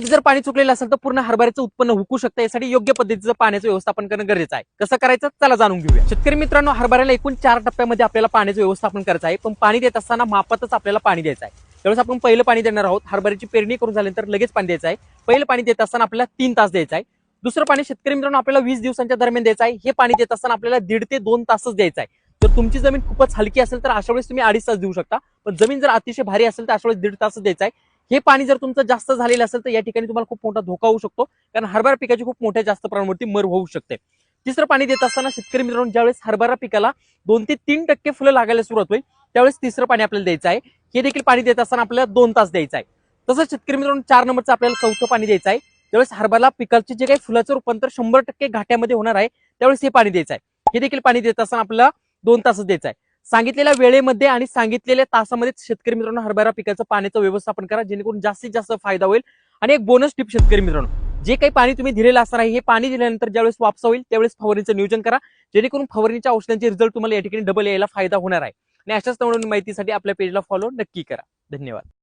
जर पाणी चुकलेलं असेल तर पूर्ण हरभऱ्याचं उत्पन्न हुकू शकतं. यासाठी योग्य पद्धतीचं पाण्याचं व्यवस्थापन करणं गरजेचं आहे. कसं करायचं चला जाणून घेऊया. शेतकरी मित्रांनो, हरभऱ्याला एकूण 4 टप्प्यामध्ये आपल्याला पाण्याचं व्यवस्थापन करायचं आहे. पण पाणी देत असताना मापातच आपल्याला पाणी द्यायचं आहे. त्यावेळेस आपण पहिलं पाणी देणार आहोत. हरभऱ्याची पेरणी करून झाल्यानंतर लगेच पाणी द्यायचं आहे. पहिलं पाणी देत असताना आपल्याला 3 तास द्यायचं आहे. दुसरं पाणी शेतकरी मित्रांनो आपल्याला 20 दिवसांच्या दरम्यान द्यायचं आहे. हे पाणी देत असताना आपल्याला 1.5 ते 2 तासच द्यायचं आहे. जर तुमची जमीन खूपच हलकी असेल तर अशा वेळेस तुम्ही 2.5 तास देऊ शकता. पण जमीन जर अतिशय भारी असेल तर अशा वेळेस 1.5 तासच द्यायचा आहे. हे पाणी जर तुमचं जास्त झालेलं असेल तर या ठिकाणी तुम्हाला खूप मोठा धोका होऊ शकतो. कारण हरभरा पिकाची खूप मोठ्या जास्त प्रमाणावरती मर होऊ शकते. तिसरं पाणी देत असताना शेतकरी मित्रांनो ज्यावेळेस हरभरा पिकाला 2 ते 3% फुलं लागायला सुरुवात होईल त्यावेळेस तिसरं पाणी आपल्याला द्यायचं आहे. हे देखील पाणी देत असताना आपल्याला 2 तास द्यायचं आहे. तसंच शेतकरी मित्रांनो 4 नंबरचं आपल्याला चौथं पाणी द्यायचं आहे. त्यावेळेस हरभरा पिकाचे जे काही फुलाचं रूपांतर 100% घाट्यामध्ये होणार आहे त्यावेळेस हे पाणी द्यायचं आहे. हे देखील पाणी देत असताना आपल्याला 2 तासच द्यायचं आहे. सांगितलेल्या वेळेमध्ये आणि सांगितलेल्या तासामध्ये शेतकरी मित्रांनो हरभरा पिकाचं पाण्याचं व्यवस्थापन करा, जेणेकरून जास्तीत जास्त फायदा होईल. आणि एक बोनस टिप शेतकरी मित्रांनो, जे काही पाणी तुम्ही दिलेलं असणार आहे हे पाणी दिल्यानंतर ज्यावेळेस वापसा होईल त्यावेळेस फवारणीचं नियोजन करा, जेणेकरून फवारणीच्या औषधांचे रिझल्ट तुम्हाला या ठिकाणी डबल यायला फायदा होणार आहे. आणि अशाच नवीन माहितीसाठी आपल्या पेजला फॉलो नक्की करा. धन्यवाद.